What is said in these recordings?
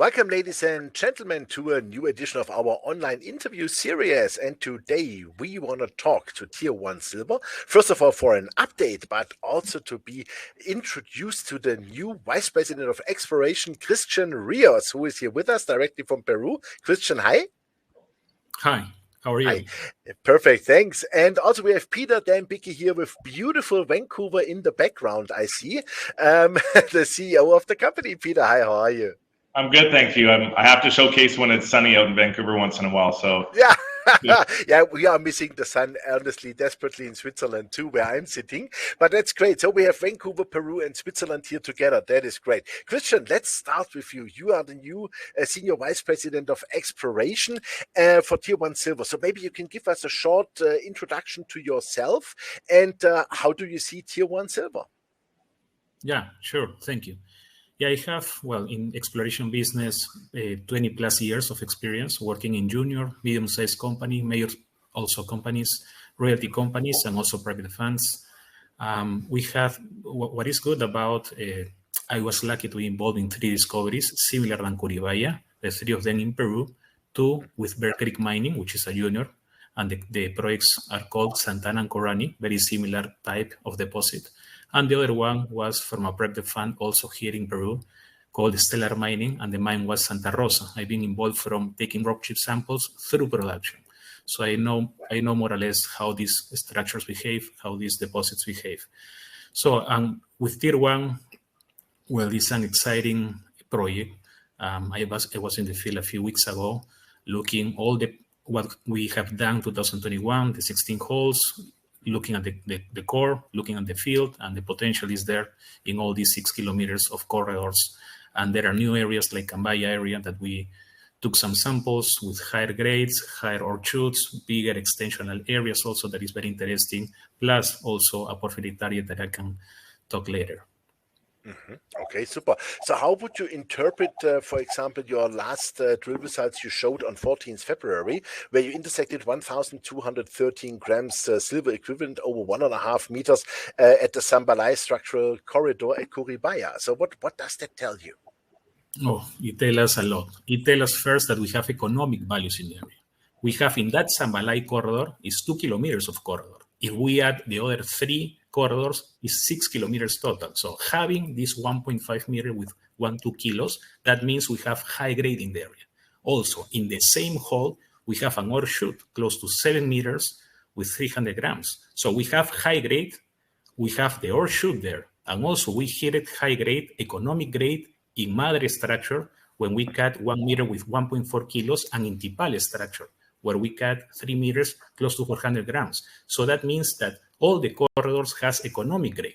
Welcome, ladies and gentlemen, to a new edition of our online interview series. And today we want to talk to Tier 1 Silver, first of all, for an update, but also to be introduced to the new Vice President of Exploration, Chrstian Rios, who is here with us directly from Peru. Chrstian, hi. Hi. How are you? Hi. Perfect, thanks. And also we have Peter Dembicki here with beautiful Vancouver in the background, I see. The CEO of the company. Peter, hi, how are you? I'm good, thank you. I have to showcase when it's sunny out in Vancouver once in a while. So yeah. Yeah, we are missing the sun, honestly, desperately in Switzerland too, where I'm sitting. But that's great. So we have Vancouver, Peru, and Switzerland here together. That is great. Chrstian, let's start with you. You are the new Senior Vice President of Exploration for Tier 1 Silver. So maybe you can give us a short introduction to yourself and how do you see Tier 1 Silver? Yeah, sure. Thank you. Yeah, I have, well, in exploration business, 20 plus years of experience working in junior, medium-sized company, major also companies, royalty companies, and also private funds. We have, what is good about, I was lucky to be involved in 3 discoveries, similar than Curibaya, the 3 of them in Peru, 2 with Bear Creek Mining, which is a junior, and the projects are called Santana and Corani, very similar type of deposit. And the other one was from a private fund also here in Peru called Stellar Mining, and the mine was Santa Rosa. I've been involved from taking rock chip samples through production. So I know more or less how these structures behave, how these deposits behave. So with Tier 1, well, it's an exciting project. I was in the field a few weeks ago, looking what we have done 2021, the 16 holes, looking at the core, looking at the field, and the potential is there in all these 6 kilometers of corridors. And there are new areas like Cambaya area that we took some samples with higher grades, higher ore shoots, bigger extensional areas also that is very interesting, plus also a porphyry target that I can talk later. Okay, super. So how would you interpret, for example, your last drill results you showed on 14th February, where you intersected 1,213 grams silver equivalent over 1.5 meters at the Sambalai structural corridor at Curibaya? So what does that tell you? Oh, it tells us a lot. It tells us first that we have economic values in the area. We have in that Sambalai corridor is 2 kilometers of corridor. If we add the other 3 corridors, is 6 kilometers total. So having this 1.5 meter with 1-2 kilos, that means we have high grade in the area. Also, in the same hole, we have an ore shoot close to 7 meters with 300 grams. So we have high grade, we have the ore shoot there, and also we hit it high grade, economic grade in Madre structure when we cut 1 meter with 1.4 kilos, and in Tipale structure where we cut 3 meters close to 400 grams. So that means that all the corridors has economic grade.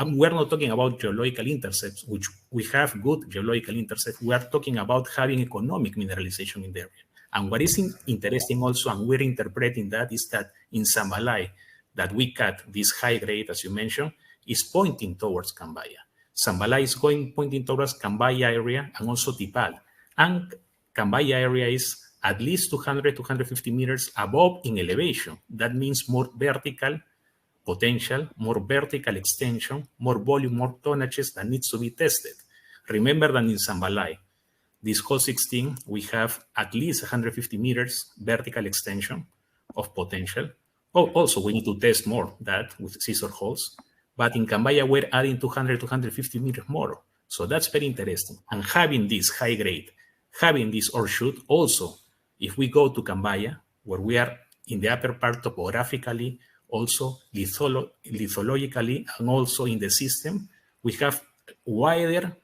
We're not talking about geological intercepts, which we have good geological intercepts. We are talking about having economic mineralization in the area. And what is interesting also, and we're interpreting that, is that in Sambalai, that we cut this high grade, as you mentioned, is pointing towards Cambaya. Sambalai is pointing towards Cambaya area and also Tipal. And Cambaya area is at least 200, 250 meters above in elevation. That means more vertical potential, more vertical extension, more volume, more tonnages that needs to be tested. Remember that in Sambalai, this hole 16, we have at least 150 meters vertical extension of potential. Also, we need to test more that with scissor holes. But in Cambaya, we're adding 200, 250 meters more. So that's very interesting. And having this high grade, having this ore shoot, also, if we go to Cambaya, where we are in the upper part topographically, also lithologically, and also in the system, we have wider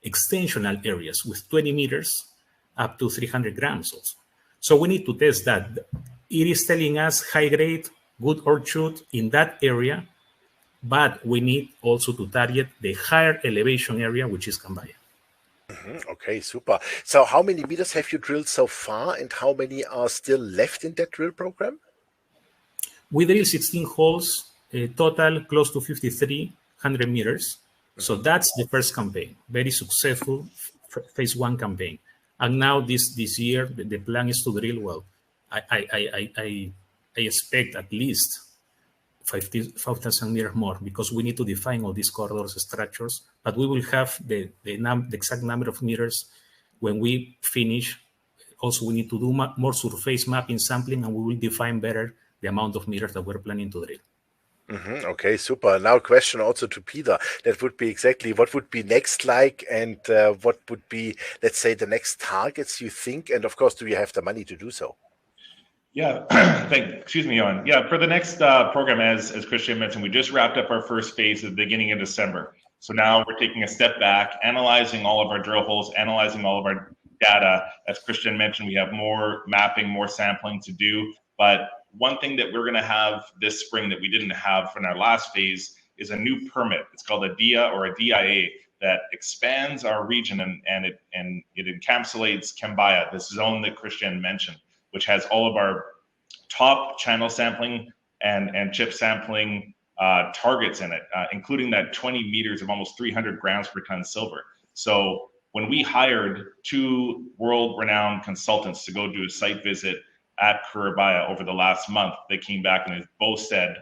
extensional areas with 20 meters up to 300 grams also. So we need to test that. It is telling us high grade, good ore shoot in that area, but we need also to target the higher elevation area, which is Cambaya. Okay, super. So how many meters have you drilled so far, and how many are still left in that drill program? We drilled 16 holes, total close to 5,300 meters. So that's the first campaign, very successful phase 1 campaign. And now this year, the plan is to drill, well, I expect at least 5,000 meters more, because we need to define all these corridors structures, but we will have the exact number of meters when we finish, also we need to do more surface mapping sampling, and we will define better the amount of meters that we're planning to drill. Okay, super. Now question also to Peter. That would be exactly what would be next like, and what would be, let's say, the next targets you think, and of course, do you have the money to do so? Yeah, excuse me, Johan. Yeah, for the next program, as Chrstian mentioned, we just wrapped up our first phase at the beginning of December. So now we're taking a step back, analyzing all of our drill holes, analyzing all of our data. As Chrstian mentioned, we have more mapping, more sampling to do. But one thing that we're going to have this spring that we didn't have in our last phase is a new permit. It's called a DIA or a DIA that expands our region, and it encapsulates Kembaya, this zone that Chrstian mentioned, which has all of our top channel sampling and chip sampling targets in it, including that 20 meters of almost 300 grams per ton silver. So when we hired 2 world-renowned consultants to go do a site visit at Curibaya over the last month, they came back and they both said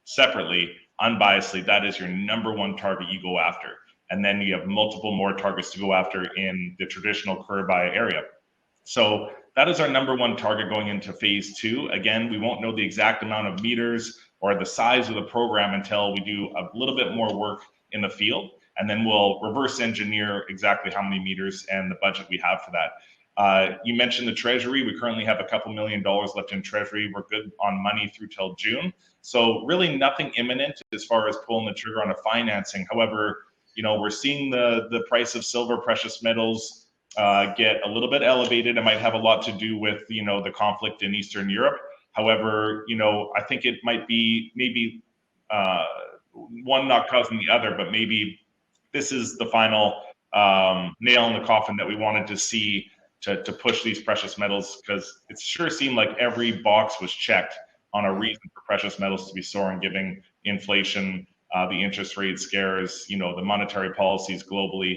separately, unbiasedly, that is your #1 target you go after. And then you have multiple more targets to go after in the traditional Curibaya area. So that is our #1 target going into phase 2. Again, we won't know the exact amount of meters or the size of the program until we do a little bit more work in the field, and then we'll reverse engineer exactly how many meters and the budget we have for that. You mentioned the treasury. We currently have a couple $1 million left in treasury. We're good on money through till June. So really nothing imminent as far as pulling the trigger on a financing. However, we're seeing the price of silver, precious metals get a little bit elevated. It might have a lot to do with, the conflict in Eastern Europe. However, I think it might be maybe one not causing the other, but maybe this is the final nail in the coffin that we wanted to see to push these precious metals, because it sure seemed like every box was checked on a reason for precious metals to be soaring, given inflation, the interest rate scares, the monetary policies globally.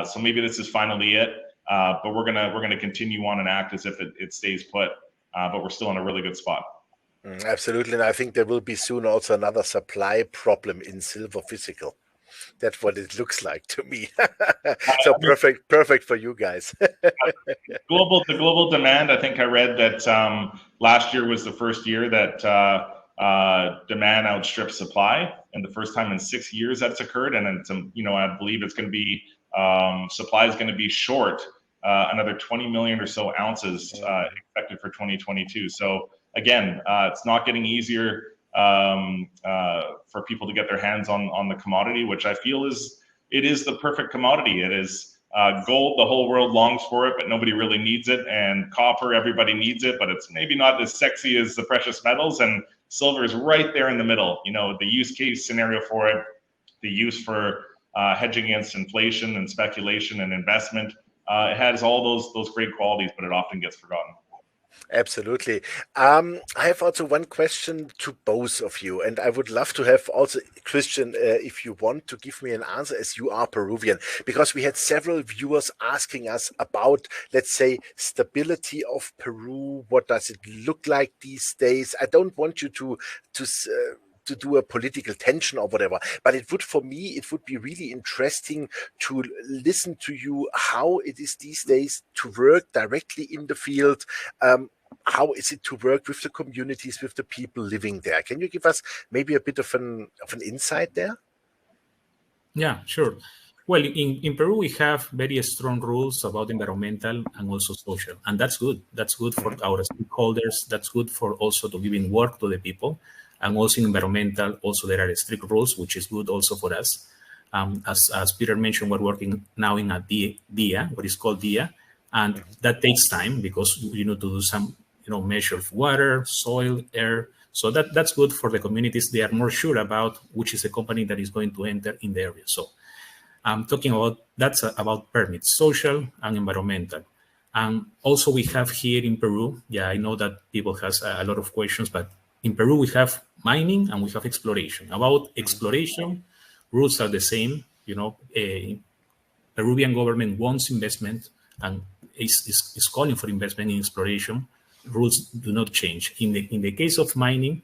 So maybe this is finally it, but we're gonna continue on and act as if it stays put, but we're still in a really good spot. Absolutely, and I think there will be soon also another supply problem in silver physical. That's what it looks like to me. So perfect for you guys. The global demand. I think I read that last year was the first year that demand outstripped supply, and the first time in 6 years that's occurred. And it's, I believe it's going to be supply is going to be short another 20 million or so ounces expected for 2022. So again, it's not getting easier for people to get their hands on the commodity, which I feel is the perfect commodity. It is gold. The whole world longs for it, but nobody really needs it. And copper, everybody needs it, but it's maybe not as sexy as the precious metals. And silver is right there in the middle. The use case scenario for it, the use for hedging against inflation and speculation and investment. It has all those great qualities, but it often gets forgotten. Absolutely. I have also one question to both of you, and I would love to have also Chrstian, if you want to give me an answer, as you are Peruvian, because we had several viewers asking us about, let's say, stability of Peru. What does it look like these days? I don't want you to do a political tension or whatever, but it would be really interesting to listen to you how it is these days to work directly in the field. How is it to work with the communities, with the people living there? Can you give us maybe a bit of an insight there? Yeah, sure. Well, in Peru, we have very strong rules about environmental and also social, and that's good. That's good for our stakeholders. That's good for also to giving work to the people. And also environmental, also there are strict rules, which is good also for us. As Peter mentioned, we're working now in a DIA, what is called DIA, and that takes time because you need to do some, measure of water, soil, air. So that's good for the communities. They are more sure about which is the company that is going to enter in the area. So I'm talking that's about permits, social and environmental. And also we have here in Peru, I know that people has a lot of questions, but in Peru, we have mining and we have exploration. About exploration, rules are the same. Peruvian government wants investment and is calling for investment in exploration. Rules do not change. In the case of mining,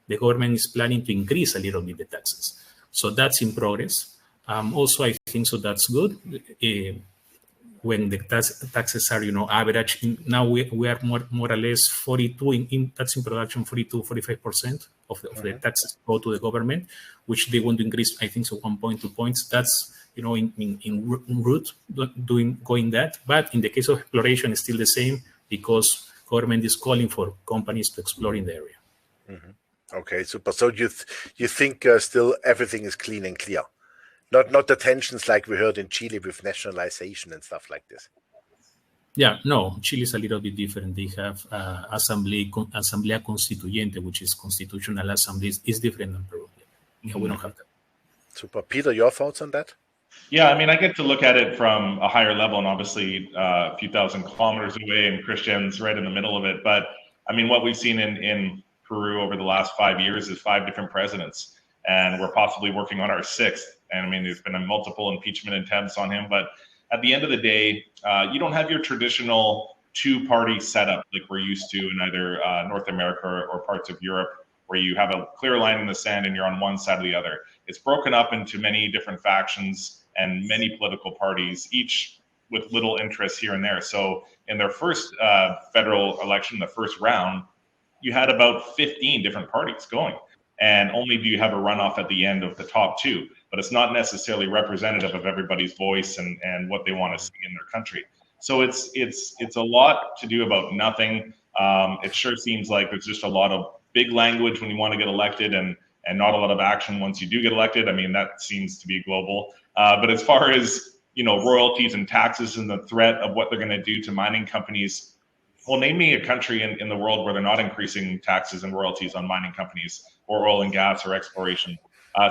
the government is planning to increase a little bit the taxes. So that's in progress. Also, I think so that's good. when the taxes are, average. Now we are more or less 42 that's in production, 45% of the taxes go to the government, which they want to increase, I think, so 1.2 points. That's, in route going that. But in the case of exploration, it's still the same because government is calling for companies to explore in the area. Okay, super. So you think still everything is clean and clear? Not the tensions like we heard in Chile with nationalization and stuff like this. Yeah, no, Chile is a little bit different. They have Asamblea Constituyente, which is constitutional assembly, is different than Peru. Yeah, we don't have that. Super. Peter, your thoughts on that? Yeah, I mean, I get to look at it from a higher level, and obviously a few thousand kilometers away, and Chrstian's right in the middle of it. But I mean, what we've seen in Peru over the last 5 years is 5 different presidents, and we're possibly working on our 6th. And I mean, there's been multiple impeachment attempts on him, but at the end of the day, you don't have your traditional 2-party setup like we're used to in either North America or parts of Europe, where you have a clear line in the sand and you're on one side or the other. It's broken up into many different factions and many political parties, each with little interests here and there. So in their first federal election, the first round, you had about 15 different parties going, and only do you have a runoff at the end of the top 2. But it's not necessarily representative of everybody's voice and what they want to see in their country. So it's a lot to do about nothing. It sure seems like there's just a lot of big language when you want to get elected and not a lot of action once you do get elected. I mean, that seems to be global. But as far as, royalties and taxes and the threat of what they're going to do to mining companies, well, name me a country in the world where they're not increasing taxes and royalties on mining companies or oil and gas or exploration.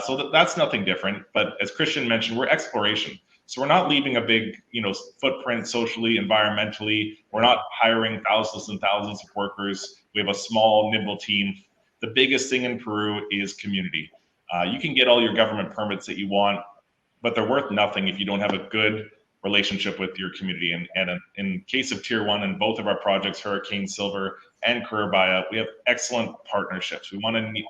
So that's nothing different. But as Chrstian mentioned, we're exploration. So we're not leaving a big, footprint socially, environmentally. We're not hiring thousands and thousands of workers. We have a small, nimble team. The biggest thing in Peru is community. You can get all your government permits that you want, but they're worth nothing if you don't have a good relationship with your community. And in case of Tier 1 in both of our projects, Hurricane Silver and Curibaya, we have excellent partnerships. We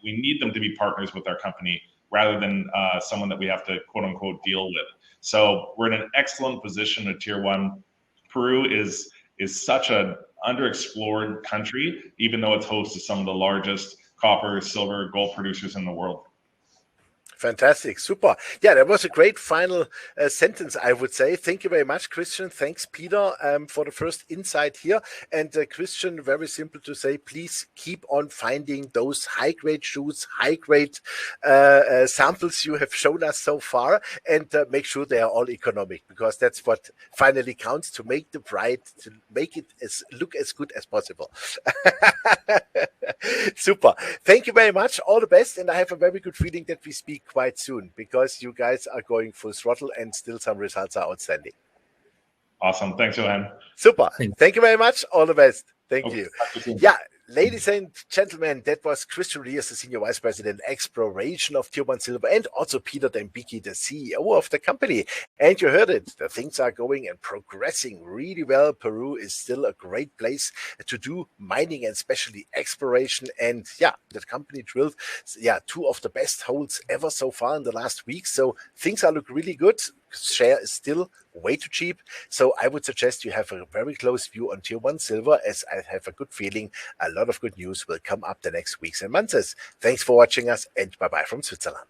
need them to be partners with our company rather than someone that we have to quote unquote deal with. So we're in an excellent position at Tier 1. Peru is such an underexplored country, even though it's host to some of the largest copper, silver, gold producers in the world. Fantastic. Super. Yeah, that was a great final sentence, I would say. Thank you very much, Chrstian. Thanks, Peter, for the first insight here. And Chrstian, very simple to say, please keep on finding those high-grade shoots, high-grade samples you have shown us so far, and make sure they are all economic, because that's what finally counts, to make the bride, to make it look as good as possible. Super. Thank you very much. All the best. And I have a very good feeling that we speak quite soon, because you guys are going full throttle and still some results are outstanding. Awesome. Thanks, Johan. Super. Thank you very much. All the best. Thank you. Yeah. Ladies and gentlemen, that was Chrstian Rios, the Senior Vice President, Exploration of Tier 1 Silver, and also Peter Dembicki, the CEO of the company. And you heard it. The things are going and progressing really well. Peru is still a great place to do mining and especially exploration. And yeah, the company drilled 2 of the best holes ever so far in the last week. So things are look really good. Share is still way too cheap. So I would suggest you have a very close view on Tier 1 Silver, as I have a good feeling a lot of good news will come up the next weeks and months. Thanks for watching us, and bye-bye from Switzerland.